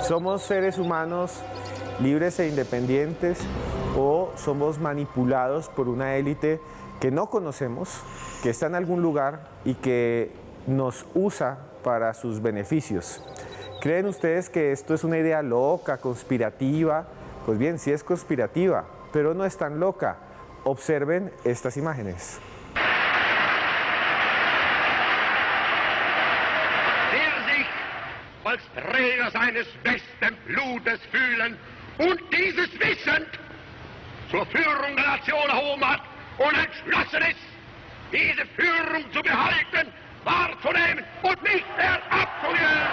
¿Somos seres humanos libres e independientes o somos manipulados por una élite que no conocemos, que está en algún lugar y que nos usa para sus beneficios? ¿Creen ustedes que esto es una idea loca, conspirativa? Pues bien, sí es conspirativa, pero no es tan loca. Observen estas imágenes. Als Träger seines besten Blutes fühlen und dieses wissend zur Führung der Nation erhoben hat und entschlossen ist, diese Führung zu behalten, wahrzunehmen und nicht mehr abzugeben.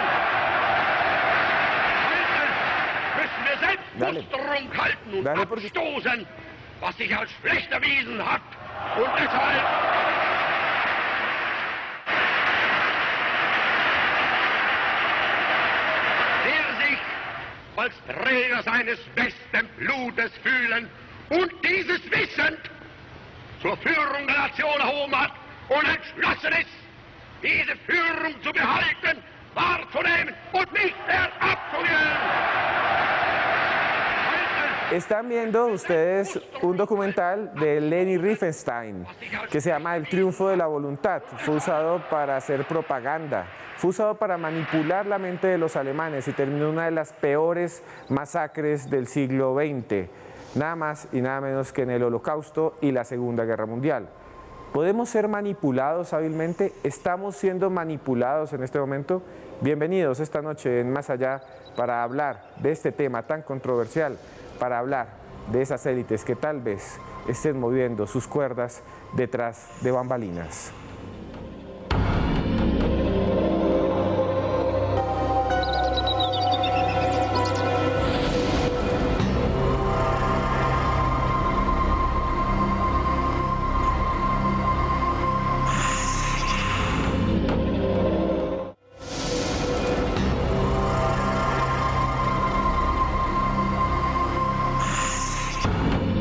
Müssen wir Selbstmusterung halten und abstoßen, was sich als schlecht erwiesen hat und deshalb als Träger seines besten Blutes fühlen und dieses wissend zur Führung der Nation erhoben hat und entschlossen ist, diese Führung zu behalten, wahrzunehmen und nicht mehr abzugeben. Están viendo ustedes un documental de Leni Riefenstahl que se llama El triunfo de la voluntad. Fue usado para hacer propaganda, fue usado para manipular la mente de los alemanes y terminó una de las peores masacres del siglo XX, nada más y nada menos que en el Holocausto y la Segunda Guerra Mundial. ¿Podemos ser manipulados hábilmente? ¿Estamos siendo manipulados en este momento? Bienvenidos esta noche en Más Allá para hablar de este tema tan controversial, para hablar de esas élites que tal vez estén moviendo sus cuerdas detrás de bambalinas.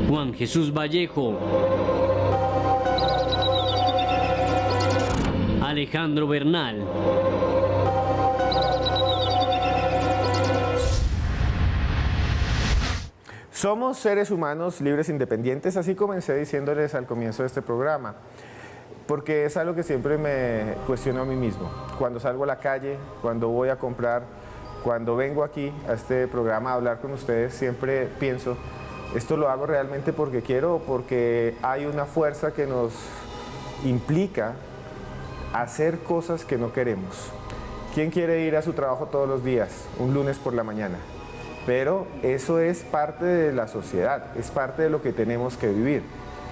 Juan Jesús Vallejo, Alejandro Bernal, Somos seres humanos libres e independientes, así comencé diciéndoles al comienzo de este programa, porque es algo que siempre me cuestiono a mí mismo. Cuando salgo a la calle, cuando voy a comprar, cuando vengo aquí a este programa a hablar con ustedes, siempre pienso, ¿esto lo hago realmente porque quiero o porque hay una fuerza que nos implica hacer cosas que no queremos? ¿Quién quiere ir a su trabajo todos los días, un lunes por la mañana? Pero eso es parte de la sociedad, es parte de lo que tenemos que vivir.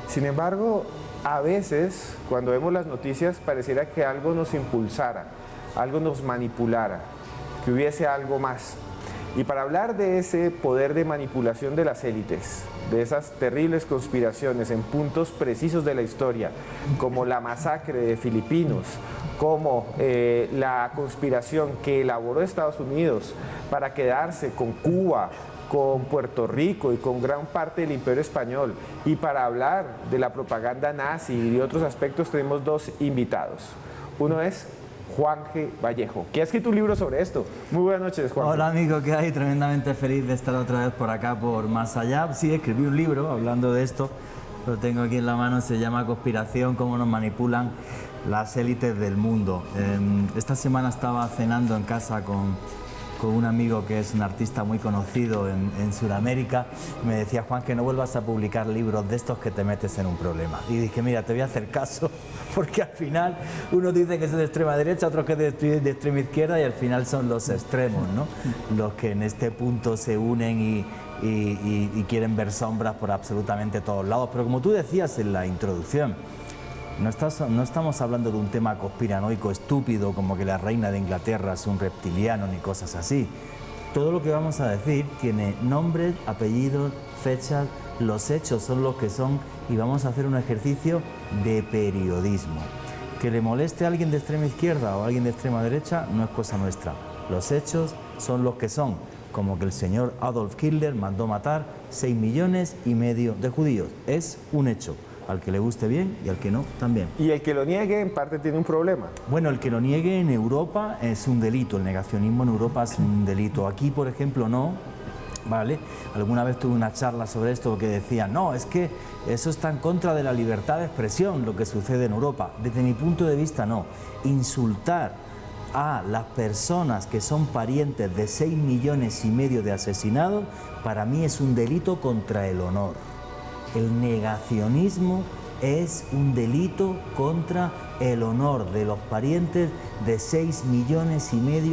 Sin embargo, a veces, cuando vemos las noticias, pareciera que algo nos impulsara, algo nos manipulara, que hubiese algo más. Y para hablar de ese poder de manipulación de las élites, de esas terribles conspiraciones en puntos precisos de la historia, como la masacre de filipinos, como la conspiración que elaboró Estados Unidos para quedarse con Cuba, con Puerto Rico y con gran parte del Imperio Español, y para hablar de la propaganda nazi y de otros aspectos, tenemos dos invitados. Uno es Juan G. Vallejo, que ha escrito un libro sobre esto. Muy buenas noches, Juan. Hola, amigo, ¿qué hay? Tremendamente feliz de estar otra vez por acá, por Más Allá. Sí, escribí un libro hablando de esto, lo tengo aquí en la mano, se llama Conspiración, cómo nos manipulan las élites del mundo. Esta semana estaba cenando en casa con un amigo que es un artista muy conocido en Sudamérica. Me decía, Juan, que no vuelvas a publicar libros de estos que te metes en un problema. Y dije, mira, te voy a hacer caso, porque al final uno dice que es de extrema derecha, otro que es de extrema izquierda, y al final son los extremos, ¿no? Los que en este punto se unen y quieren ver sombras por absolutamente todos lados. Pero como tú decías en la introducción, no estamos hablando de un tema conspiranoico estúpido como que la reina de Inglaterra es un reptiliano ni cosas así. Todo lo que vamos a decir tiene nombres, apellidos, fechas, los hechos son los que son y vamos a hacer un ejercicio de periodismo. Que le moleste a alguien de extrema izquierda o a alguien de extrema derecha no es cosa nuestra. Los hechos son los que son, como que el señor Adolf Hitler mandó matar 6,5 millones de judíos. Es un hecho. al que le guste bien y al que no también. Y el que lo niegue en parte tiene un problema. Bueno, el que lo niegue en Europa es un delito, el negacionismo en Europa es un delito. Aquí, por ejemplo, no, ¿vale? Alguna vez tuve una charla sobre esto que decía, no, es que eso está en contra de la libertad de expresión, lo que sucede en Europa. Desde mi punto de vista, no. Insultar a las personas que son parientes de 6,5 millones de asesinados, para mí es un delito contra el honor. El negacionismo es un delito contra el honor de los parientes de 6,5 millones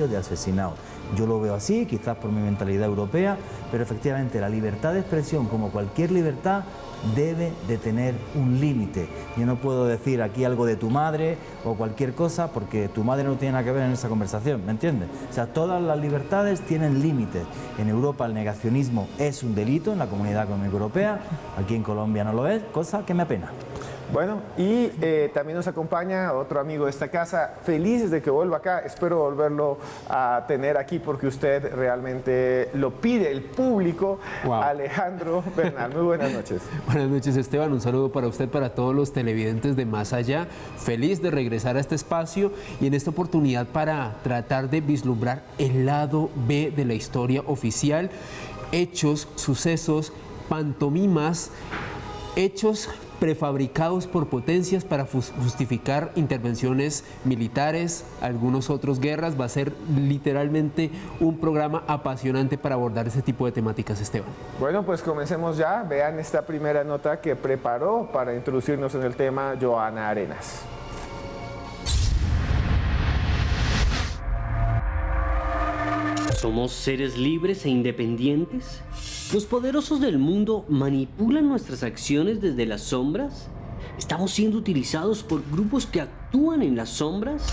de asesinados. Yo lo veo así, quizás por mi mentalidad europea, pero efectivamente la libertad de expresión, como cualquier libertad, debe de tener un límite. Yo no puedo decir aquí algo de tu madre o cualquier cosa porque tu madre no tiene nada que ver en esa conversación, ¿me entiendes? O sea, todas las libertades tienen límites. En Europa el negacionismo es un delito en la Comunidad Económica Europea, aquí en Colombia no lo es, cosa que me apena. Bueno, y también nos acompaña otro amigo de esta casa, felices de que vuelva acá, espero volverlo a tener aquí porque usted realmente lo pide, el público. Wow. Alejandro Bernal, muy buenas noches. Buenas noches, Esteban, un saludo para usted, para todos los televidentes de Más Allá, feliz de regresar a este espacio y en esta oportunidad para tratar de vislumbrar el lado B de la historia oficial, hechos, sucesos, pantomimas, hechos prefabricados por potencias para justificar intervenciones militares, algunos otros guerras. Va a ser literalmente un programa apasionante para abordar ese tipo de temáticas, Esteban. Bueno, pues comencemos ya. Vean esta primera nota que preparó para introducirnos en el tema Joana Arenas. ¿Somos seres libres e independientes? ¿Los poderosos del mundo manipulan nuestras acciones desde las sombras? ¿Estamos siendo utilizados por grupos que actúan en las sombras?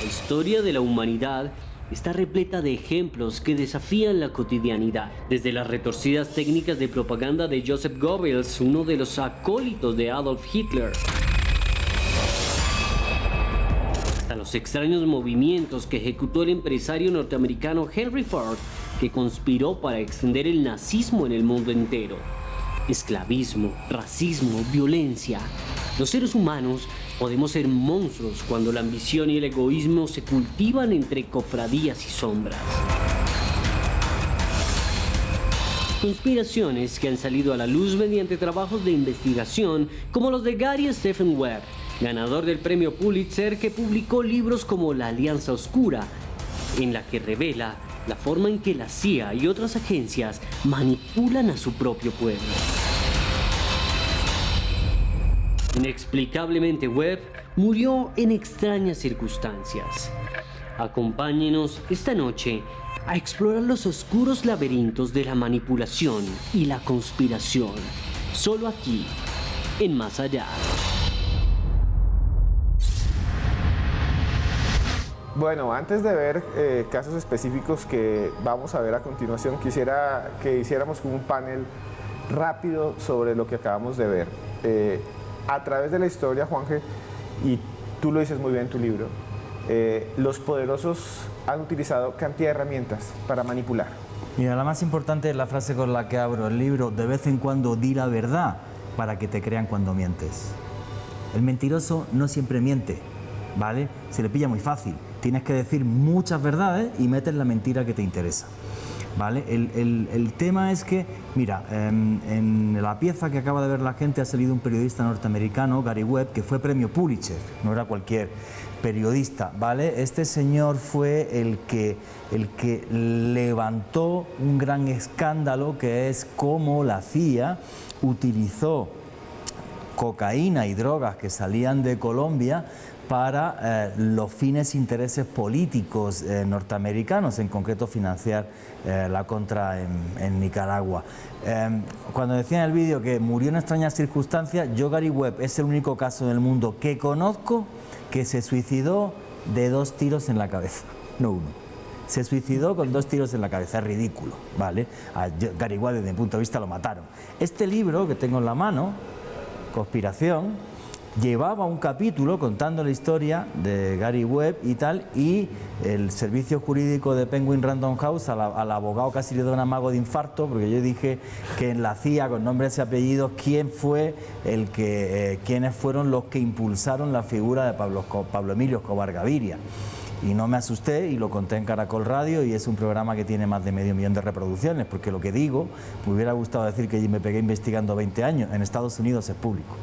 La historia de la humanidad está repleta de ejemplos que desafían la cotidianidad. Desde las retorcidas técnicas de propaganda de Joseph Goebbels, uno de los acólitos de Adolf Hitler, los extraños movimientos que ejecutó el empresario norteamericano Henry Ford, que conspiró para extender el nazismo en el mundo entero. Esclavismo, racismo, violencia. Los seres humanos podemos ser monstruos cuando la ambición y el egoísmo se cultivan entre cofradías y sombras. Conspiraciones que han salido a la luz mediante trabajos de investigación como los de Gary Stephen Webb, ganador del premio Pulitzer, que publicó libros como La Alianza Oscura, en la que revela la forma en que la CIA y otras agencias manipulan a su propio pueblo. Inexplicablemente, Webb murió en extrañas circunstancias. Acompáñenos esta noche a explorar los oscuros laberintos de la manipulación y la conspiración, solo aquí, en Más Allá. Bueno, antes de ver casos específicos que vamos a ver a continuación, quisiera que hiciéramos un panel rápido sobre lo que acabamos de ver. A través de la historia, Juanje, y tú lo dices muy bien en tu libro, los poderosos han utilizado cantidad de herramientas para manipular. Mira, la más importante es la frase con la que abro el libro: de vez en cuando di la verdad para que te crean cuando mientes. El mentiroso no siempre miente, ¿vale? Se le pilla muy fácil. Tienes que decir muchas verdades y meter la mentira que te interesa, ¿vale? El tema es que, mira, en la pieza que acaba de ver la gente ha salido un periodista norteamericano, Gary Webb, que fue premio Pulitzer, no era cualquier periodista, ¿vale? Este señor fue el que levantó un gran escándalo, que es cómo la CIA utilizó cocaína y drogas que salían de Colombia para los fines e intereses políticos norteamericanos, en concreto financiar la contra en Nicaragua. Cuando decía en el vídeo que murió en extrañas circunstancias, yo, Gary Webb, es el único caso en el mundo que conozco que se suicidó de 2 tiros en la cabeza, no uno. Se suicidó con 2 tiros en la cabeza, es ridículo, ¿vale? A Gary Webb, desde mi punto de vista, lo mataron. Este libro que tengo en la mano, Conspiración, llevaba un capítulo contando la historia de Gary Webb y tal, y el servicio jurídico de Penguin Random House al abogado casi le da un amago de infarto, porque yo dije que en la CIA, con nombres y apellidos, quiénes fueron los que impulsaron la figura de Pablo Emilio Escobar Gaviria. Y no me asusté y lo conté en Caracol Radio, y es un programa que tiene más de 500.000 de reproducciones, porque lo que digo, me hubiera gustado decir que me pegué investigando 20 años, en Estados Unidos es público.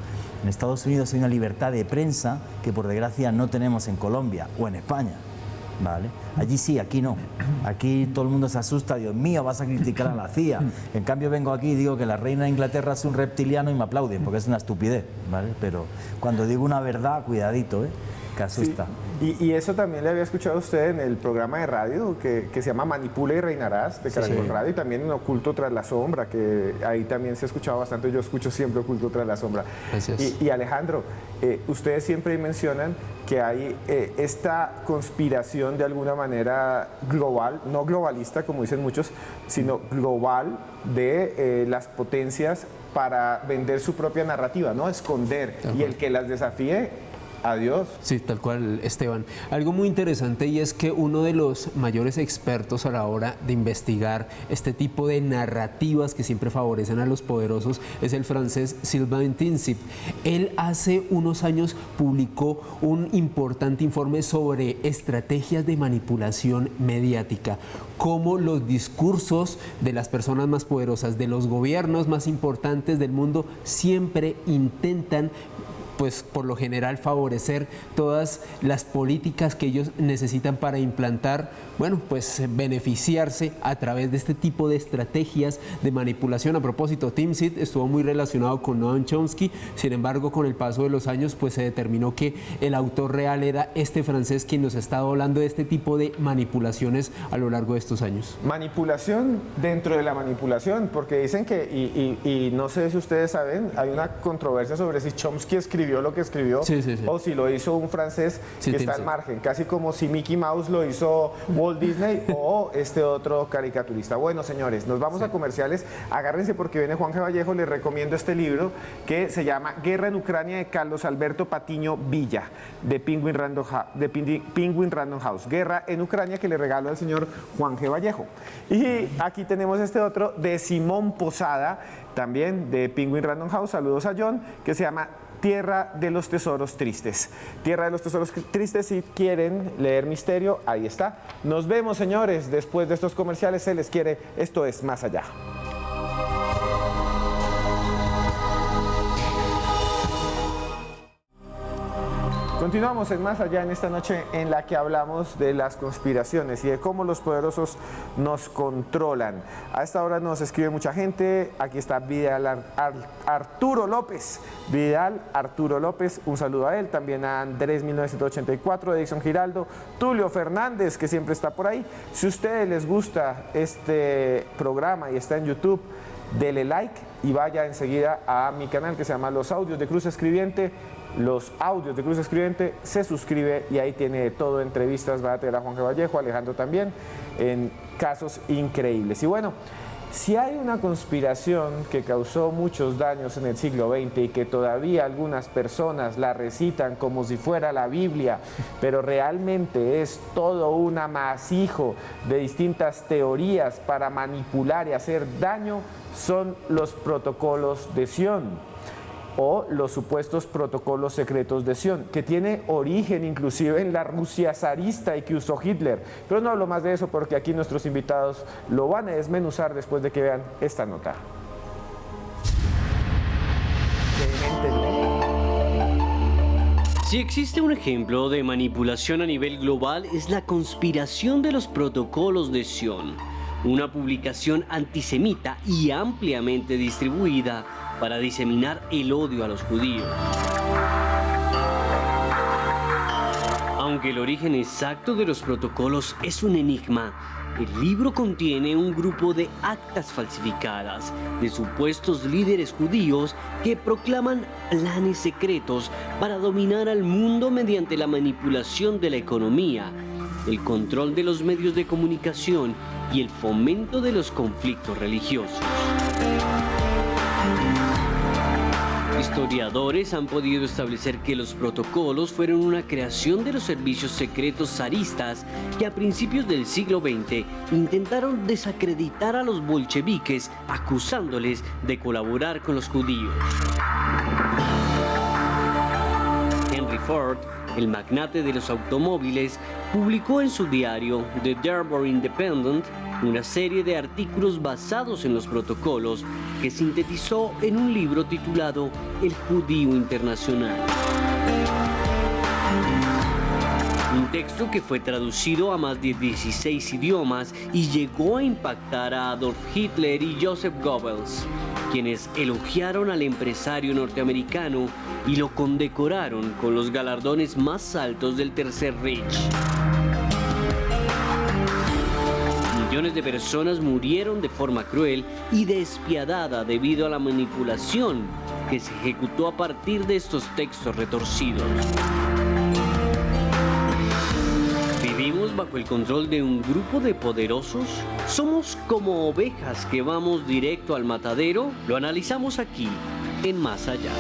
En Estados Unidos hay una libertad de prensa que por desgracia no tenemos en Colombia o en España, ¿vale? Allí sí, aquí no. Aquí todo el mundo se asusta, Dios mío, vas a criticar a la CIA. En cambio vengo aquí y digo que la reina de Inglaterra es un reptiliano y me aplauden, porque es una estupidez, ¿vale? Pero cuando digo una verdad, cuidadito, que asusta. Sí. Y eso también le había escuchado a usted en el programa de radio que se llama Manipula y Reinarás, de Caracol Radio, y también en Oculto tras la sombra, que ahí también se ha escuchado bastante. Yo escucho siempre Oculto tras la sombra. Y Alejandro, ustedes siempre mencionan que hay esta conspiración de alguna manera global, no globalista como dicen muchos, sino global de las potencias para vender su propia narrativa, ¿no? Esconder. Y el que las desafíe, adiós. Sí, tal cual, Esteban. Algo muy interesante, y es que uno de los mayores expertos a la hora de investigar este tipo de narrativas que siempre favorecen a los poderosos es el francés Sylvain Tinsip. Él hace unos años publicó un importante informe sobre estrategias de manipulación mediática, cómo los discursos de las personas más poderosas, de los gobiernos más importantes del mundo, siempre intentan, pues por lo general, favorecer todas las políticas que ellos necesitan para implantar, bueno, pues beneficiarse a través de este tipo de estrategias de manipulación. A propósito, Timsit estuvo muy relacionado con Noam Chomsky, sin embargo, con el paso de los años, pues se determinó que el autor real era este francés quien nos ha estado hablando de este tipo de manipulaciones a lo largo de estos años. Manipulación dentro de la manipulación, porque dicen que, y no sé si ustedes saben, hay una controversia sobre si Chomsky escribió lo que escribió, o si lo hizo un francés que está al margen, casi como si Mickey Mouse lo hizo Walt Disney o este otro caricaturista. Bueno, señores, nos vamos a comerciales. Agárrense porque viene Juan G. Vallejo. Les recomiendo este libro que se llama Guerra en Ucrania, de Carlos Alberto Patiño Villa, de Penguin Random House. Guerra en Ucrania, que le regalo al señor Juan G. Vallejo. Y aquí tenemos este otro de Simón Posada, también de Penguin Random House. Saludos a John, que se llama Tierra de los Tesoros Tristes. Tierra de los Tesoros Tristes, si quieren leer misterio, ahí está. Nos vemos, señores, después de estos comerciales. Se les quiere. Esto es Más Allá. Continuamos en Más Allá en esta noche en la que hablamos de las conspiraciones y de cómo los poderosos nos controlan. A esta hora nos escribe mucha gente. Aquí está Vidal Arturo López. Vidal Arturo López, un saludo a él. También a Andrés 1984, Edison Giraldo, Tulio Fernández, que siempre está por ahí. Si a ustedes les gusta este programa y está en YouTube, dele like y vaya enseguida a mi canal que se llama Los Audios de Cruz Escribiente. Los Audios de Cruz Escribiente, se suscribe y ahí tiene todo, entrevistas, va a tener a Juan G. Vallejo, Alejandro también, en casos increíbles. Y bueno, si hay una conspiración que causó muchos daños en el siglo XX y que todavía algunas personas la recitan como si fuera la Biblia, pero realmente es todo un amasijo de distintas teorías para manipular y hacer daño, son los protocolos de Sion, o los supuestos protocolos secretos de Sion, que tiene origen inclusive en la Rusia zarista y que usó Hitler. Pero no hablo más de eso porque aquí nuestros invitados lo van a desmenuzar después de que vean esta nota. Si existe un ejemplo de manipulación a nivel global, es la conspiración de los protocolos de Sion, una publicación antisemita y ampliamente distribuida para diseminar el odio a los judíos. Aunque el origen exacto de los protocolos es un enigma, el libro contiene un grupo de actas falsificadas de supuestos líderes judíos que proclaman planes secretos para dominar al mundo mediante la manipulación de la economía, el control de los medios de comunicación y el fomento de los conflictos religiosos. Historiadores han podido establecer que los protocolos fueron una creación de los servicios secretos zaristas que a principios del siglo XX intentaron desacreditar a los bolcheviques acusándoles de colaborar con los judíos. Henry Ford, el magnate de los automóviles, publicó en su diario The Dearborn Independent una serie de artículos basados en los protocolos que sintetizó en un libro titulado El Judío Internacional. Un texto que fue traducido a más de 16 idiomas y llegó a impactar a Adolf Hitler y Joseph Goebbels, quienes elogiaron al empresario norteamericano y lo condecoraron con los galardones más altos del Tercer Reich. Millones de personas murieron de forma cruel y despiadada debido a la manipulación que se ejecutó a partir de estos textos retorcidos. ¿Vivimos bajo el control de un grupo de poderosos? ¿Somos como ovejas que vamos directo al matadero? Lo analizamos aquí, en Más Allá.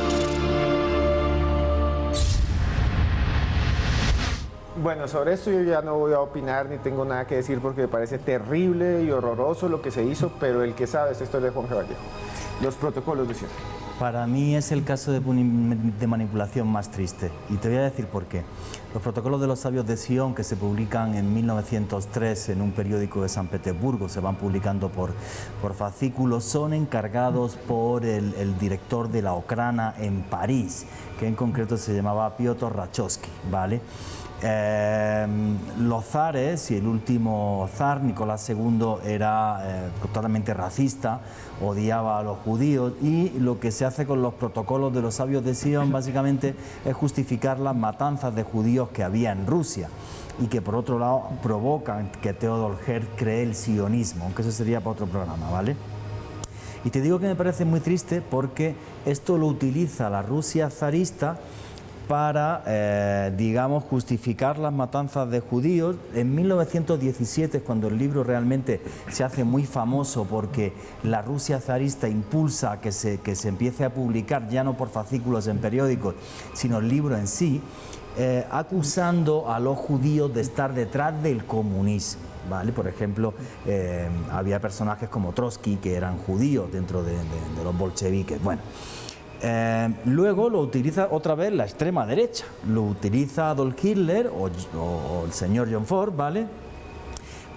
Bueno, sobre esto yo ya no voy a opinar ni tengo nada que decir porque me parece terrible y horroroso lo que se hizo, pero el que sabe es esto de Juan G. Vallejo. Los protocolos de siempre. Para mí es el caso de manipulación más triste y te voy a decir por qué. Los protocolos de los sabios de Sion, que se publican en 1903 en un periódico de San Petersburgo, se van publicando por fascículos, son encargados por el director de la Okrana en París, que en concreto se llamaba Piotr Rachowski, ¿vale? Los zares, y el último zar, Nicolás II, era totalmente racista, odiaba a los judíos, y lo que se hace con los protocolos de los sabios de Sion básicamente es justificar las matanzas de judíos que había en Rusia y que por otro lado provocan que Theodor Herzl cree el sionismo, aunque eso sería para otro programa, ¿vale? Y te digo que me parece muy triste porque esto lo utiliza la Rusia zarista para, digamos, justificar las matanzas de judíos. En 1917 es cuando el libro realmente se hace muy famoso, porque la Rusia zarista impulsa que se empiece a publicar, ya no por fascículos en periódicos, sino el libro en sí, acusando a los judíos de estar detrás del comunismo, ¿vale? Por ejemplo, había personajes como Trotsky que eran judíos dentro de los bolcheviques. Bueno. Luego lo utiliza otra vez la extrema derecha, lo utiliza Adolf Hitler o el señor John Ford, ¿vale?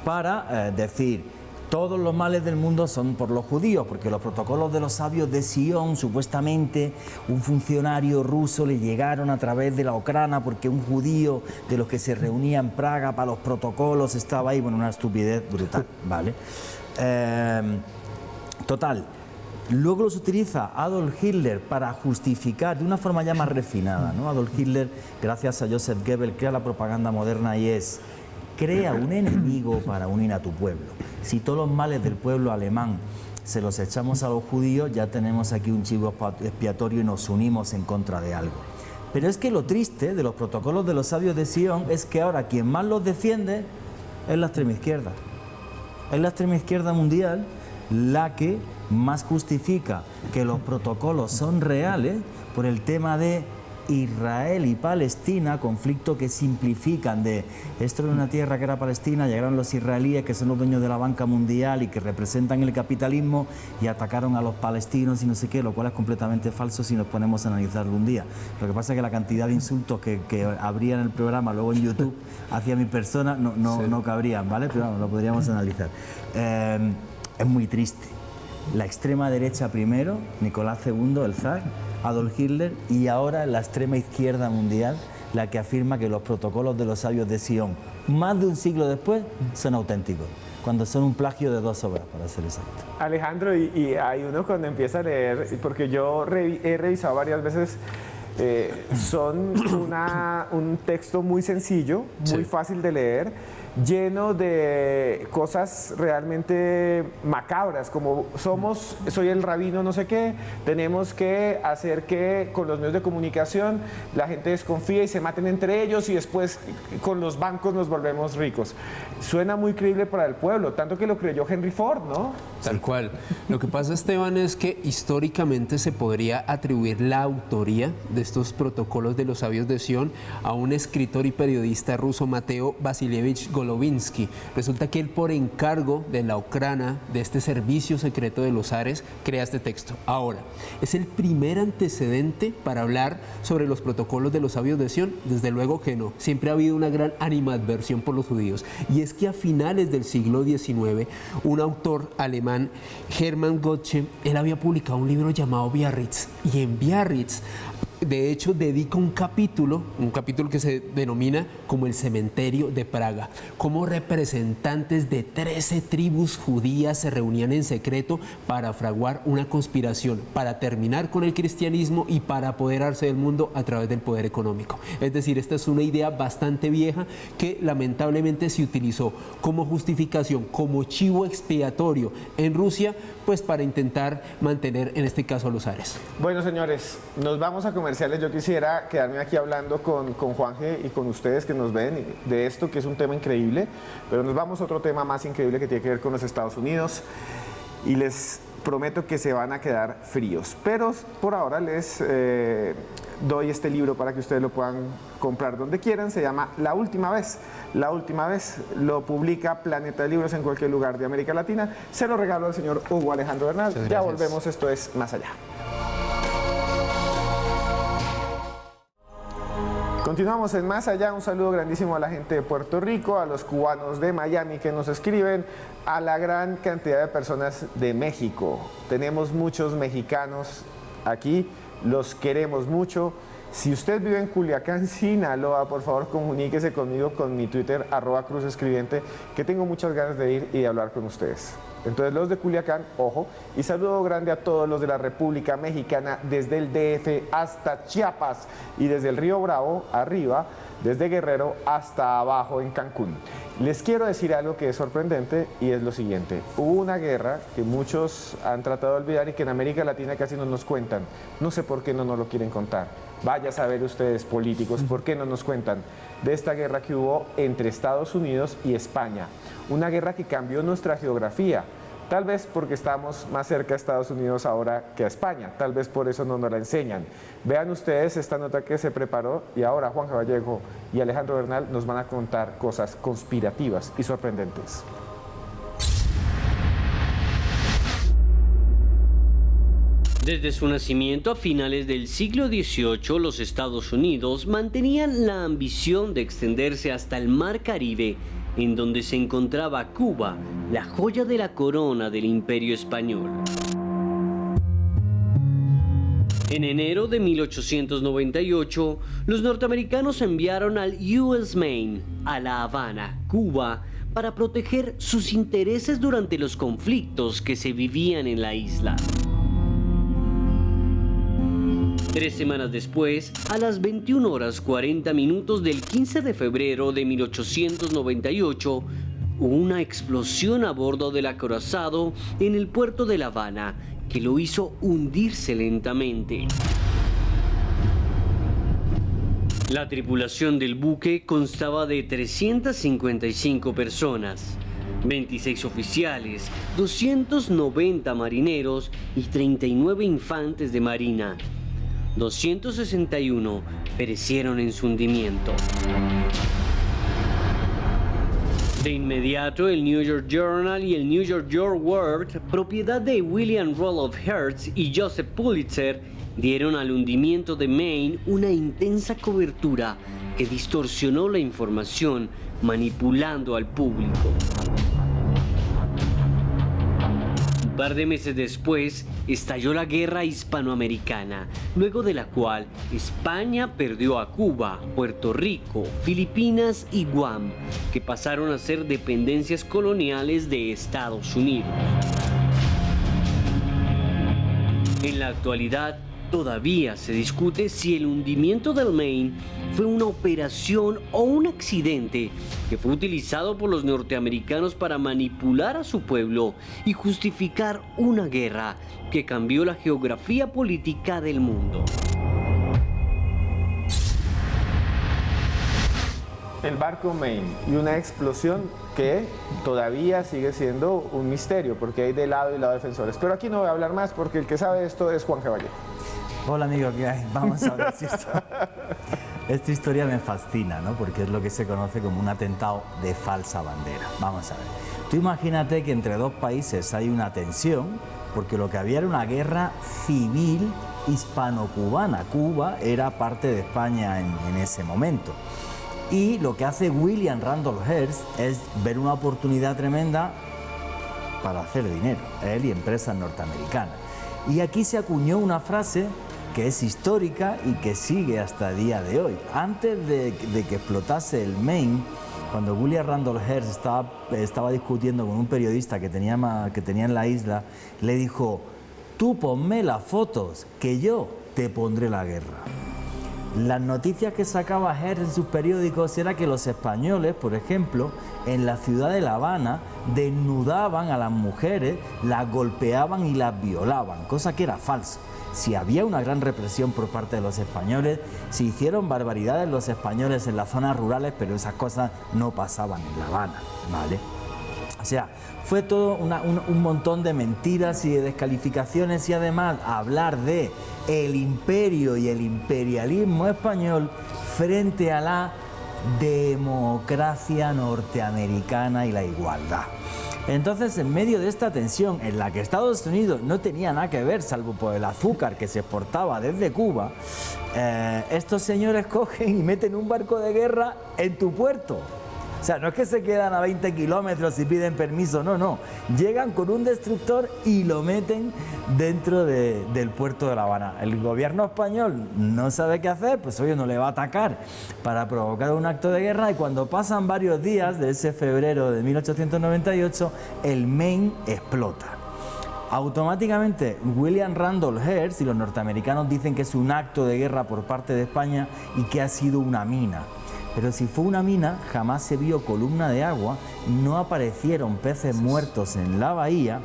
Para decir, todos los males del mundo son por los judíos, porque los protocolos de los sabios de Sion, supuestamente un funcionario ruso le llegaron a través de la Okrana, porque un judío de los que se reunía en Praga para los protocolos estaba ahí. Bueno, una estupidez brutal, ¿vale? Total. Luego los utiliza Adolf Hitler para justificar de una forma ya más refinada, ¿no? Adolf Hitler, gracias a Joseph Goebbels, crea la propaganda moderna y es: crea un enemigo para unir a tu pueblo. Si todos los males del pueblo alemán se los echamos a los judíos, ya tenemos aquí un chivo expiatorio y nos unimos en contra de algo. Pero es que lo triste de los protocolos de los sabios de Sion es que ahora quien más los defiende es la extrema izquierda. Es la extrema izquierda mundial la que más justifica que los protocolos son reales por el tema de Israel y Palestina, conflicto que simplifican de esto era una tierra que era Palestina, llegaron los israelíes que son los dueños de la banca mundial y que representan el capitalismo y atacaron a los palestinos y no sé qué, lo cual es completamente falso si nos ponemos a analizarlo un día. Lo que pasa es que la cantidad de insultos que habría en el programa luego en YouTube hacia mi persona no cabrían, ¿vale? Pero bueno, lo podríamos analizar. Es muy triste. La extrema derecha primero, Nicolás II, el zar, Adolf Hitler, y ahora la extrema izquierda mundial, la que afirma que los protocolos de los sabios de Sion, más de un siglo después, son auténticos, cuando son un plagio de 2 obras, para ser exacto. Alejandro, y hay uno cuando empieza a leer, porque yo he revisado varias veces, son un texto muy sencillo, muy fácil de leer, lleno de cosas realmente macabras, como soy el rabino no sé qué, tenemos que hacer que con los medios de comunicación la gente desconfíe y se maten entre ellos y después con los bancos nos volvemos ricos. Suena muy creíble para el pueblo, tanto que lo creyó Henry Ford, ¿no? Tal cual. Lo que pasa, Esteban, es que históricamente se podría atribuir la autoría de estos protocolos de los sabios de Sion a un escritor y periodista ruso, Mateo Vasilievich Golovinsky. Resulta que él, por encargo de la Okrana, de este servicio secreto de los zares, crea este texto. Ahora, ¿es el primer antecedente para hablar sobre los protocolos de los sabios de Sion? Desde luego que no. Siempre ha habido una gran animadversión por los judíos. Y es que a finales del siglo XIX, un autor alemán, Hermann Götzsche, él había publicado un libro llamado Biarritz. Y en Biarritz, de hecho, dedica un capítulo que se denomina como el cementerio de Praga, como representantes de 13 tribus judías se reunían en secreto para fraguar una conspiración, para terminar con el cristianismo y para apoderarse del mundo a través del poder económico. Es decir, esta es una idea bastante vieja que lamentablemente se utilizó como justificación, como chivo expiatorio en Rusia, pues para intentar mantener en este caso a los zares. Bueno, señores, nos vamos a comerciales. Yo quisiera quedarme aquí hablando con Juanje y con ustedes que nos ven de esto, que es un tema increíble, pero nos vamos a otro tema más increíble que tiene que ver con los Estados Unidos y les prometo que se van a quedar fríos, pero por ahora les doy este libro para que ustedes lo puedan comprar donde quieran. Se llama La Última Vez. La Última Vez lo publica Planeta de Libros en cualquier lugar de América Latina. Se lo regalo al señor Hugo Alejandro Bernal. Ya volvemos, esto es Más Allá. Continuamos en Más Allá. Un saludo grandísimo a la gente de Puerto Rico, a los cubanos de Miami que nos escriben, a la gran cantidad de personas de México. Tenemos muchos mexicanos aquí, los queremos mucho. Si usted vive en Culiacán, Sinaloa, por favor comuníquese conmigo con mi Twitter, @cruzescribiente, que tengo muchas ganas de ir y de hablar con ustedes. Entonces los de Culiacán, ojo, y saludo grande a todos los de la República Mexicana, desde el DF hasta Chiapas y desde el Río Bravo arriba, desde Guerrero hasta abajo en Cancún. Les quiero decir algo que es sorprendente y es lo siguiente. Hubo una guerra que muchos han tratado de olvidar y que en América Latina casi no nos cuentan. No sé por qué no nos lo quieren contar. Vaya a saber ustedes, políticos, por qué no nos cuentan de esta guerra que hubo entre Estados Unidos y España. Una guerra que cambió nuestra geografía. Tal vez porque estamos más cerca a Estados Unidos ahora que a España. Tal vez por eso no nos la enseñan. Vean ustedes esta nota que se preparó y ahora Juan Vallejo y Alejandro Bernal nos van a contar cosas conspirativas y sorprendentes. Desde su nacimiento a finales del siglo XVIII, los Estados Unidos mantenían la ambición de extenderse hasta el Mar Caribe, en donde se encontraba Cuba, la joya de la corona del Imperio Español. En enero de 1898, los norteamericanos enviaron al US Maine a La Habana, Cuba, para proteger sus intereses durante los conflictos que se vivían en la isla. 3 semanas después, a las 21:40 del 15 de febrero de 1898, hubo una explosión a bordo del acorazado en el puerto de La Habana que lo hizo hundirse lentamente. La tripulación del buque constaba de 355 personas, 26 oficiales, 290 marineros y 39 infantes de marina. 261 perecieron en su hundimiento. De inmediato, el New York Journal y el New York World, propiedad de William Rudolph Hearst y Joseph Pulitzer, dieron al hundimiento de Maine una intensa cobertura que distorsionó la información, manipulando al público. Un par de meses después, estalló la guerra hispanoamericana, luego de la cual España perdió a Cuba, Puerto Rico, Filipinas y Guam, que pasaron a ser dependencias coloniales de Estados Unidos. En la actualidad, Todavía se discute si el hundimiento del Maine fue una operación o un accidente que fue utilizado por los norteamericanos para manipular a su pueblo y justificar una guerra que cambió la geografía política del mundo. El barco Maine y una explosión que todavía sigue siendo un misterio porque hay de lado y lado defensores. Pero aquí no voy a hablar más porque el que sabe esto es Juan Caballero. Hola amigo, ¿qué hay? Vamos a ver si esta historia me fascina, ¿no? Porque es lo que se conoce como un atentado de falsa bandera. Vamos a ver. Tú imagínate que entre dos países hay una tensión, porque lo que había era una guerra civil hispano-cubana. Cuba era parte de España en ese momento. Y lo que hace William Randolph Hearst es ver una oportunidad tremenda para hacer dinero, él y empresas norteamericanas. Y aquí se acuñó una frase que es histórica y que sigue hasta el día de hoy. Antes de que explotase el Maine, cuando William Randolph Hearst estaba discutiendo con un periodista que tenía en la isla, le dijo: tú ponme las fotos, que yo te pondré la guerra. Las noticias que sacaba Hearst en sus periódicos era que los españoles, por ejemplo, en la ciudad de La Habana, desnudaban a las mujeres, las golpeaban y las violaban, cosa que era falso. Si había una gran represión por parte de los españoles, se hicieron barbaridades los españoles en las zonas rurales, pero esas cosas no pasaban en La Habana, ¿vale? O sea, fue todo un montón de mentiras y de descalificaciones, y además hablar de el imperio y el imperialismo español frente a la democracia norteamericana y la igualdad. Entonces, en medio de esta tensión en la que Estados Unidos no tenía nada que ver, salvo por el azúcar que se exportaba desde Cuba, estos señores cogen y meten un barco de guerra en tu puerto. O sea, no es que se quedan a 20 kilómetros y piden permiso, no. Llegan con un destructor y lo meten dentro del puerto de La Habana. El gobierno español no sabe qué hacer, pues oye, no le va a atacar para provocar un acto de guerra, y cuando pasan varios días de ese febrero de 1898, el Maine explota. Automáticamente William Randolph Hearst y los norteamericanos dicen que es un acto de guerra por parte de España y que ha sido una mina. Pero si fue una mina, jamás se vio columna de agua, no aparecieron peces muertos en la bahía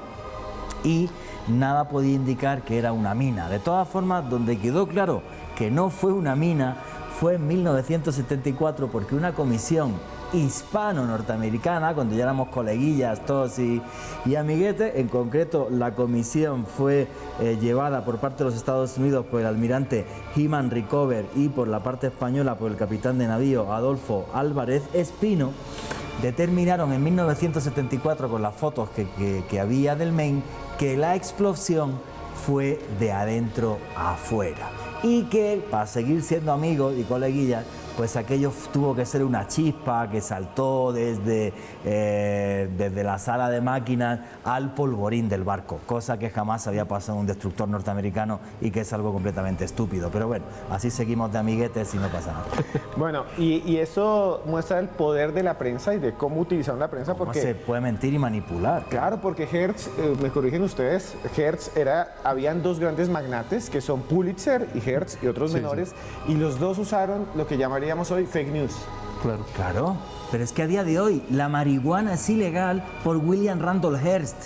y nada podía indicar que era una mina. De todas formas, donde quedó claro que no fue una mina fue en 1974, porque una comisión hispano-norteamericana, cuando ya éramos coleguillas todos y amiguetes, en concreto la comisión fue llevada por parte de los Estados Unidos por el almirante Heman Rickover y por la parte española por el capitán de navío Adolfo Álvarez Espino, determinaron en 1974 con las fotos que había del Maine que la explosión fue de adentro a afuera y que, para seguir siendo amigos y coleguillas, pues aquello tuvo que ser una chispa que saltó desde la sala de máquinas al polvorín del barco, cosa que jamás había pasado en un destructor norteamericano y que es algo completamente estúpido. Pero bueno, así seguimos de amiguetes y no pasa nada. Bueno, y eso muestra el poder de la prensa y de cómo utilizaron la prensa, ¿Cómo porque se puede mentir y manipular? Claro, porque Hearst, me corrigen ustedes, Hearst habían dos grandes magnates que son Pulitzer y Hearst y otros menores, y los dos usaron lo que llamaríamos hoy fake news. Claro, pero es que a día de hoy la marihuana es ilegal por William Randolph Hearst.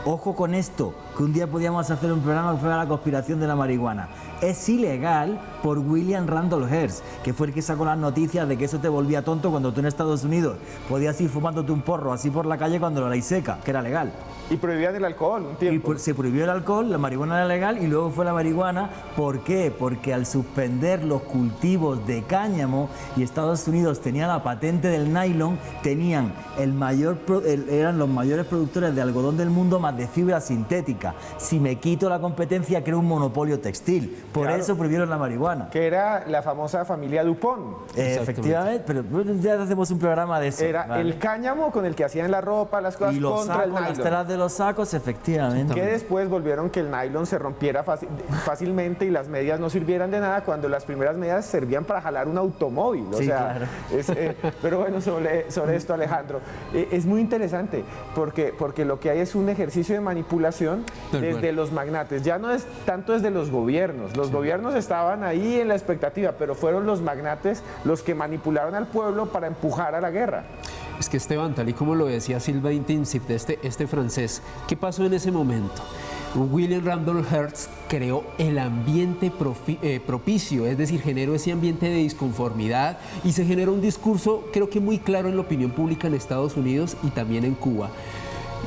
Ojo con esto, que un día podíamos hacer un programa que fuera la conspiración de la marihuana. Es ilegal por William Randolph Hearst, que fue el que sacó las noticias de que eso te volvía tonto cuando tú en Estados Unidos podías ir fumándote un porro así por la calle cuando la ley seca, que era legal. Y prohibían el alcohol un tiempo. Y se prohibió el alcohol, la marihuana era legal y luego fue la marihuana. ¿Por qué? Porque al suspender los cultivos de cáñamo y Estados Unidos tenía la patente del nylon, tenían eran los mayores productores de algodón del mundo, más de fibra sintética. Si me quito la competencia, creo un monopolio textil. Por eso prohibieron la marihuana. Que era la famosa familia Dupont. Efectivamente, pero ya hacemos un programa de eso. Era el cáñamo con el que hacían la ropa, las cosas, y los contra sacos, el nylon. las telas de los sacos, efectivamente. Que después volvieron que el nylon se rompiera fácilmente y las medias no sirvieran de nada, cuando las primeras medias servían para jalar un automóvil. O sea, claro. Pero bueno, sobre esto, Alejandro, es muy interesante porque lo que hay es un ejercicio de manipulación desde los magnates. Ya no es tanto desde los gobiernos. Los gobiernos estaban ahí en la expectativa, pero fueron los magnates los que manipularon al pueblo para empujar a la guerra. Es que Esteban, tal y como lo decía Silva Intensif, este francés, ¿qué pasó en ese momento? William Randolph Hearst creó el ambiente propicio, es decir, generó ese ambiente de disconformidad y se generó un discurso, creo que muy claro en la opinión pública en Estados Unidos y también en Cuba.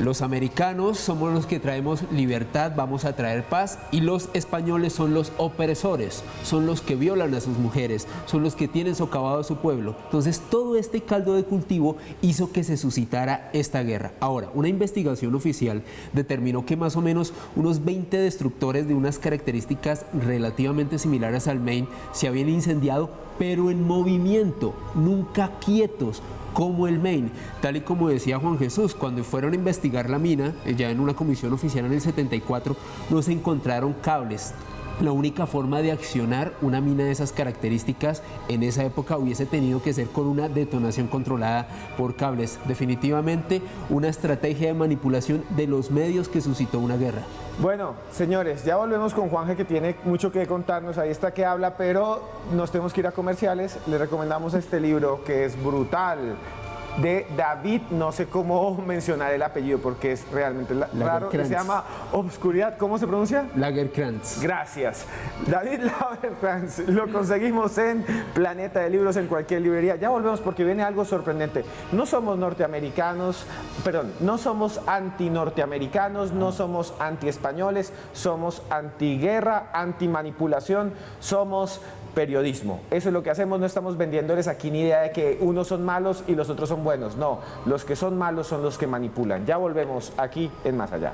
Los americanos somos los que traemos libertad, vamos a traer paz, y los españoles son los opresores, son los que violan a sus mujeres, son los que tienen socavado a su pueblo. Entonces todo este caldo de cultivo hizo que se suscitara esta guerra. Ahora, una investigación oficial determinó que más o menos unos 20 destructores de unas características relativamente similares al Maine se habían incendiado, pero en movimiento, nunca quietos, como el Maine. Tal y como decía Juan Jesús, cuando fueron a investigar la mina, ya en una comisión oficial en el 74, no se encontraron cables. La única forma de accionar una mina de esas características en esa época hubiese tenido que ser con una detonación controlada por cables. Definitivamente una estrategia de manipulación de los medios que suscitó una guerra. Bueno, señores, ya volvemos con Juanje, que tiene mucho que contarnos. Ahí está que habla, pero nos tenemos que ir a comerciales. Le recomendamos este libro que es brutal, de David, no sé cómo mencionar el apellido porque es realmente raro, que se llama Obscuridad. ¿Cómo se pronuncia? Lagerkrantz. Gracias. David Lagerkrantz, lo conseguimos en Planeta de Libros, en cualquier librería. Ya volvemos porque viene algo sorprendente. No somos norteamericanos, perdón, no somos anti-norteamericanos, no somos anti-españoles, somos antiguerra, anti-manipulación, somos periodismo. Eso es lo que hacemos, no estamos vendiéndoles aquí ni idea de que unos son malos y los otros son buenos. No, los que son malos son los que manipulan. Ya volvemos aquí en Más Allá.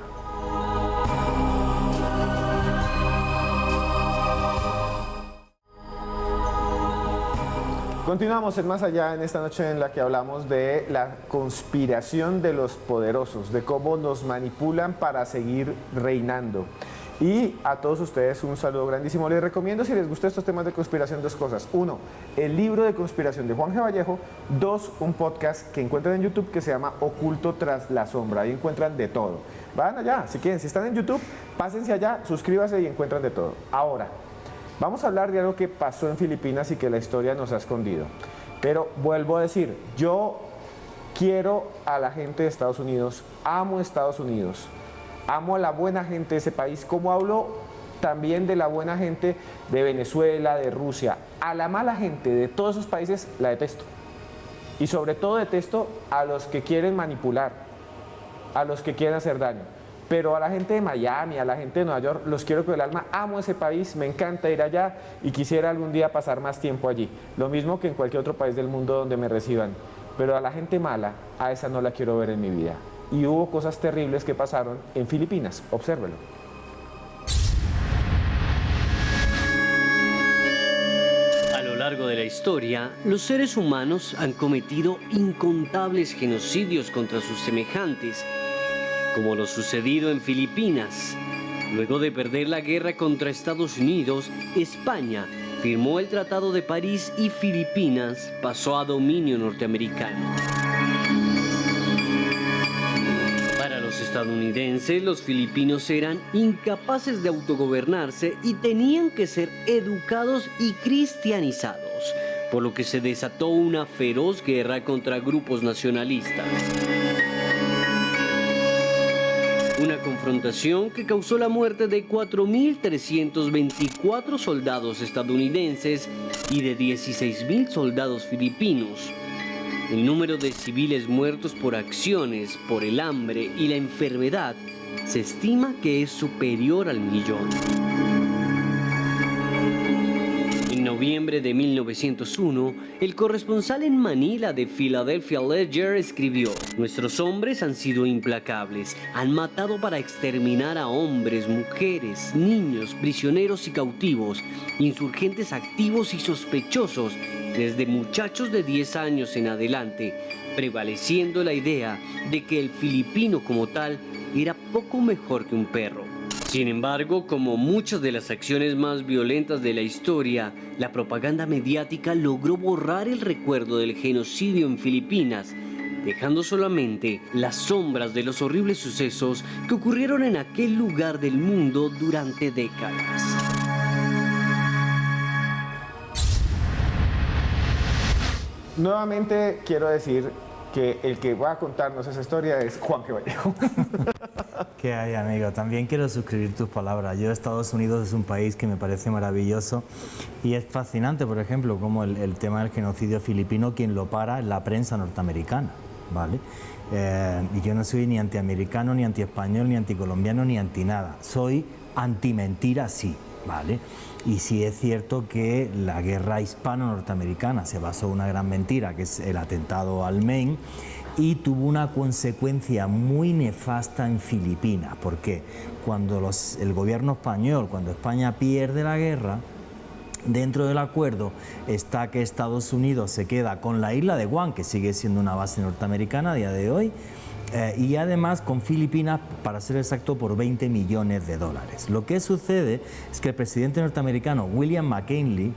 Continuamos en Más Allá en esta noche en la que hablamos de la conspiración de los poderosos, de cómo nos manipulan para seguir reinando. Y a todos ustedes un saludo grandísimo. Les recomiendo, si les gustan estos temas de conspiración, dos cosas. Uno, el libro de conspiración de Juan G. Vallejo. Dos, un podcast que encuentran en YouTube que se llama Oculto tras la sombra. Ahí encuentran de todo. Vayan allá, si quieren, si están en YouTube, pásense allá, suscríbanse y encuentran de todo. Ahora, vamos a hablar de algo que pasó en Filipinas y que la historia nos ha escondido. Pero vuelvo a decir, yo quiero a la gente de Estados Unidos, amo Estados Unidos. Amo a la buena gente de ese país, como hablo también de la buena gente de Venezuela, de Rusia. A la mala gente de todos esos países la detesto. Y sobre todo detesto a los que quieren manipular, a los que quieren hacer daño. Pero a la gente de Miami, a la gente de Nueva York, los quiero con el alma. Amo ese país, me encanta ir allá y quisiera algún día pasar más tiempo allí. Lo mismo que en cualquier otro país del mundo donde me reciban. Pero a la gente mala, a esa no la quiero ver en mi vida. Y hubo cosas terribles que pasaron en Filipinas. Obsérvelo. A lo largo de la historia, los seres humanos han cometido incontables genocidios contra sus semejantes, como lo sucedido en Filipinas. Luego de perder la guerra contra Estados Unidos, España firmó el Tratado de París y Filipinas pasó a dominio norteamericano. Estadounidenses, los filipinos eran incapaces de autogobernarse y tenían que ser educados y cristianizados, por lo que se desató una feroz guerra contra grupos nacionalistas. Una confrontación que causó la muerte de 4.324 soldados estadounidenses y de 16.000 soldados filipinos. El número de civiles muertos por acciones, por el hambre y la enfermedad se estima que es superior al 1.000.000. En noviembre de 1901, el corresponsal en Manila de Philadelphia Ledger escribió: "Nuestros hombres han sido implacables, han matado para exterminar a hombres, mujeres, niños, prisioneros y cautivos, insurgentes activos y sospechosos, desde muchachos de 10 años en adelante, prevaleciendo la idea de que el filipino como tal era poco mejor que un perro". Sin embargo, como muchas de las acciones más violentas de la historia, la propaganda mediática logró borrar el recuerdo del genocidio en Filipinas, dejando solamente las sombras de los horribles sucesos que ocurrieron en aquel lugar del mundo durante décadas. Nuevamente quiero decir que el que va a contarnos esa historia es Juan Vallejo. ¿Qué hay, amigo? También quiero suscribir tus palabras. Yo, Estados Unidos es un país que me parece maravilloso y es fascinante, por ejemplo, como el tema del genocidio filipino, quien lo para es la prensa norteamericana, ¿vale? Y yo no soy ni antiamericano, ni antiespañol, ni anticolombiano, ni anti nada. Soy anti-mentira, sí, ¿vale? Y sí es cierto que la guerra hispano-norteamericana se basó en una gran mentira, que es el atentado al Maine, y tuvo una consecuencia muy nefasta en Filipinas. ¿Por qué? Cuando el gobierno español, cuando España pierde la guerra, dentro del acuerdo está que Estados Unidos se queda con la isla de Guam, que sigue siendo una base norteamericana a día de hoy, y además con Filipinas, para ser exacto, por 20 millones de dólares. Lo que sucede es que el presidente norteamericano William McKinley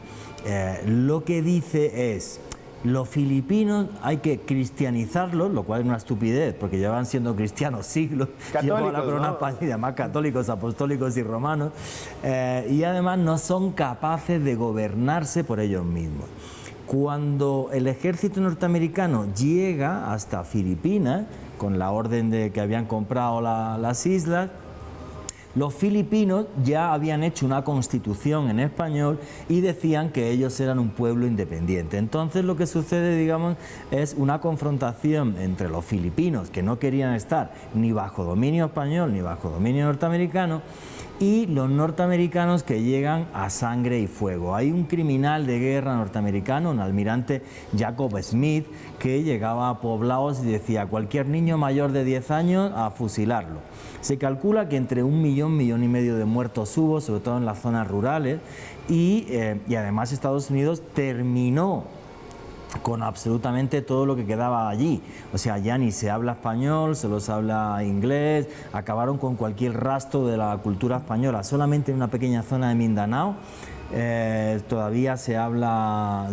lo que dice es: los filipinos hay que cristianizarlos, lo cual es una estupidez, porque llevan siendo cristianos siglos, llevan la corona española, y además católicos, apostólicos y romanos, y además no son capaces de gobernarse por ellos mismos. Cuando el ejército norteamericano llega hasta Filipinas, con la orden de que habían comprado las islas, los filipinos ya habían hecho una constitución en español y decían que ellos eran un pueblo independiente. Entonces lo que sucede, digamos, es una confrontación entre los filipinos, que no querían estar ni bajo dominio español ni bajo dominio norteamericano, y los norteamericanos, que llegan a sangre y fuego. Hay un criminal de guerra norteamericano, un almirante Jacob Smith, que llegaba a poblados y decía: cualquier niño mayor de 10 años a fusilarlo. Se calcula que entre 1 millón, 1,5 millones de muertos hubo, sobre todo en las zonas rurales, y además Estados Unidos terminó con absolutamente todo lo que quedaba allí. O sea, ya ni se habla español, solo se habla inglés, acabaron con cualquier rastro de la cultura española. Solamente en una pequeña zona de Mindanao todavía se habla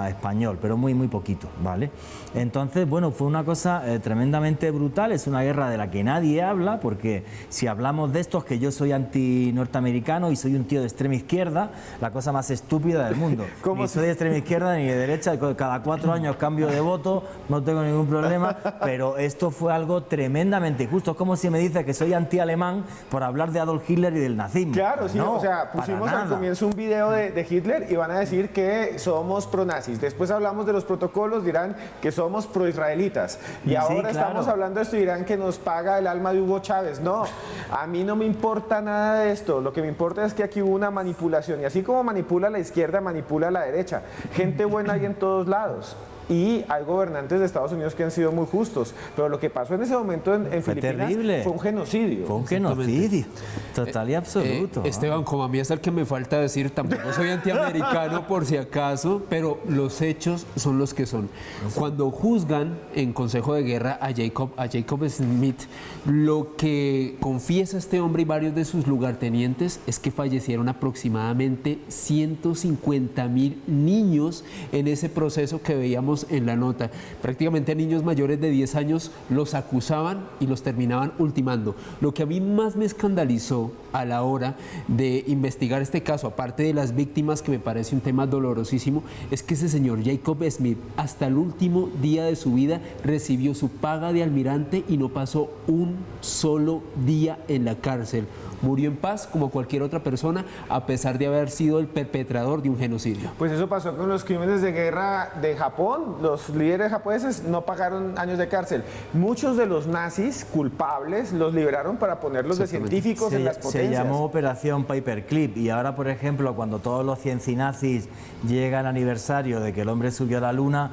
español, pero muy poquito, ¿vale? Entonces, bueno, fue una cosa tremendamente brutal. Es una guerra de la que nadie habla, porque si hablamos de estos, que yo soy anti-norteamericano y soy un tío de extrema izquierda, la cosa más estúpida del mundo. Ni soy de extrema izquierda ni de derecha, cada 4 años cambio de voto, no tengo ningún problema, pero esto fue algo tremendamente injusto. Es como si me dice que soy anti-alemán por hablar de Adolf Hitler y del nazismo. Claro, sí, no, o sea, pusimos al comienzo un video de Hitler y van a decir que somos pro-nazis. Después hablamos de los protocolos, dirán que somos pro-israelitas. Y ahora sí, claro, estamos hablando de esto y dirán que nos paga el alma de Hugo Chávez. No, a mí no me importa nada de esto. Lo que me importa es que aquí hubo una manipulación. Y así como manipula la izquierda, manipula la derecha. Gente buena hay en todos lados. Y hay gobernantes de Estados Unidos que han sido muy justos, pero lo que pasó en ese momento en Filipinas terrible. Fue un genocidio. Fue un genocidio, total y absoluto. Esteban, como a mí es el que me falta decir, tampoco soy antiamericano por si acaso, pero los hechos son los que son. Cuando juzgan en Consejo de Guerra a Jacob Smith, lo que confiesa este hombre y varios de sus lugartenientes es que fallecieron aproximadamente 150,000 niños en ese proceso que veíamos en la nota. Prácticamente a niños mayores de 10 años los acusaban y los terminaban ultimando. Lo que a mí más me escandalizó a la hora de investigar este caso, aparte de las víctimas, que me parece un tema dolorosísimo, es que ese señor Jacob Smith hasta el último día de su vida recibió su paga de almirante y no pasó un solo día en la cárcel. Murió en paz como cualquier otra persona, a pesar de haber sido el perpetrador de un genocidio. Pues eso pasó con los crímenes de guerra de Japón. Los líderes japoneses no pagaron años de cárcel. Muchos de los nazis culpables los liberaron para ponerlos de científicos en las potencias. Se llamó Operación Paperclip, y ahora, por ejemplo, cuando todos los ciencinazis llegan al aniversario de que el hombre subió a la luna,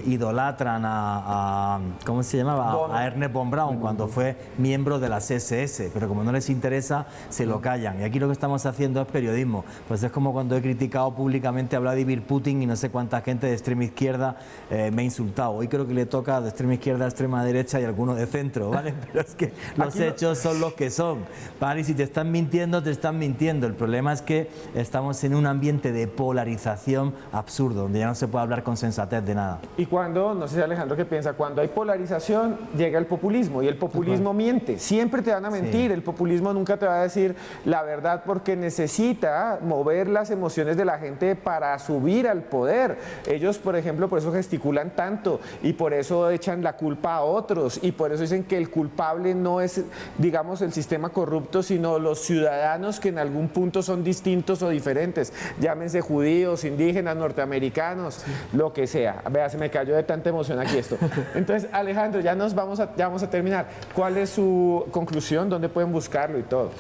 idolatran a ¿cómo se llamaba? A Ernest von Braun, cuando fue miembro de las SS, pero como no les interesa, se lo callan. Y aquí lo que estamos haciendo es periodismo. Pues es como cuando he criticado públicamente a Vladimir Putin y no sé cuánta gente de extrema izquierda me ha insultado. Hoy creo que le toca de extrema izquierda a extrema derecha y alguno de centro, ¿vale? Pero es que los hechos son los que son, ¿vale? Y si te están mintiendo, te están mintiendo. El problema es que estamos en un ambiente de polarización absurdo, donde ya no se puede hablar con sensatez de nada. Y cuando, no sé si Alejandro qué piensa, cuando hay polarización llega el populismo y el populismo miente, siempre te van a mentir, el populismo nunca te va a decir la verdad porque necesita mover las emociones de la gente para subir al poder. Ellos, por ejemplo, por eso gesticulan tanto y por eso echan la culpa a otros y por eso dicen que el culpable no es, digamos, el sistema corrupto, sino los ciudadanos que en algún punto son distintos o diferentes, llámense judíos, indígenas, norteamericanos, lo que sea. Vea, se me cayó de tanta emoción aquí esto. Entonces, Alejandro, ya vamos a terminar. ¿Cuál es su conclusión? ¿Dónde pueden buscarlo y todo?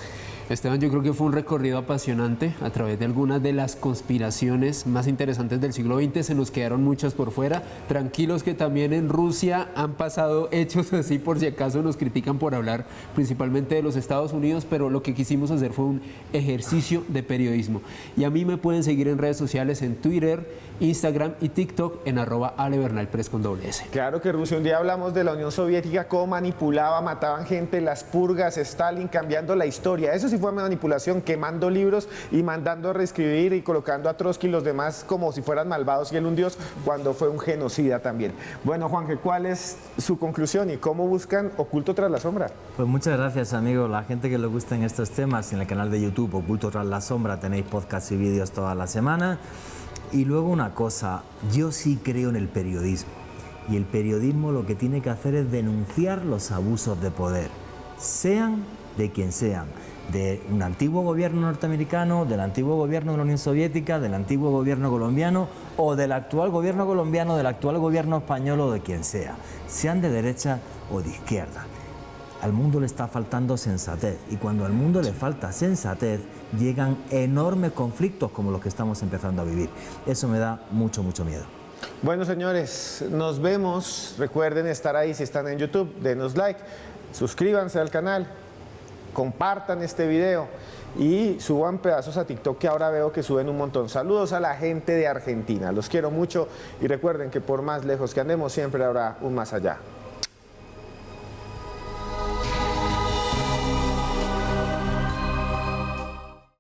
Esteban, yo creo que fue un recorrido apasionante a través de algunas de las conspiraciones más interesantes del siglo XX. Se nos quedaron muchas por fuera. Tranquilos que también en Rusia han pasado hechos así, por si acaso nos critican por hablar principalmente de los Estados Unidos, pero lo que quisimos hacer fue un ejercicio de periodismo. Y a mí me pueden seguir en redes sociales, en Twitter, Instagram y TikTok en @alebernalpress con doble S. Claro que Rusia, un día hablamos de la Unión Soviética, cómo manipulaba, mataban gente, las purgas, Stalin, cambiando la historia. Eso sí fue manipulación, quemando libros y mandando a reescribir y colocando a Trotsky y los demás como si fueran malvados y él un dios, cuando fue un genocida también. Bueno, Juanje, ¿cuál es su conclusión y cómo buscan Oculto tras la sombra? Pues muchas gracias, amigos. La gente que les gusten estos temas, en el canal de YouTube Oculto tras la sombra tenéis podcasts y vídeos toda la semana. Y luego una cosa, yo sí creo en el periodismo. Y el periodismo lo que tiene que hacer es denunciar los abusos de poder, sean de quien sean. De un antiguo gobierno norteamericano, del antiguo gobierno de la Unión Soviética, del antiguo gobierno colombiano o del actual gobierno colombiano, del actual gobierno español o de quien sea, sean de derecha o de izquierda. Al mundo le está faltando sensatez y cuando al mundo le falta sensatez llegan enormes conflictos como los que estamos empezando a vivir. Eso me da mucho, mucho miedo. Bueno, señores, nos vemos. Recuerden estar ahí si están en YouTube, denos like, suscríbanse al canal, compartan este video y suban pedazos a TikTok, que ahora veo que suben un montón. Saludos a la gente de Argentina, los quiero mucho y recuerden que por más lejos que andemos siempre habrá un más allá.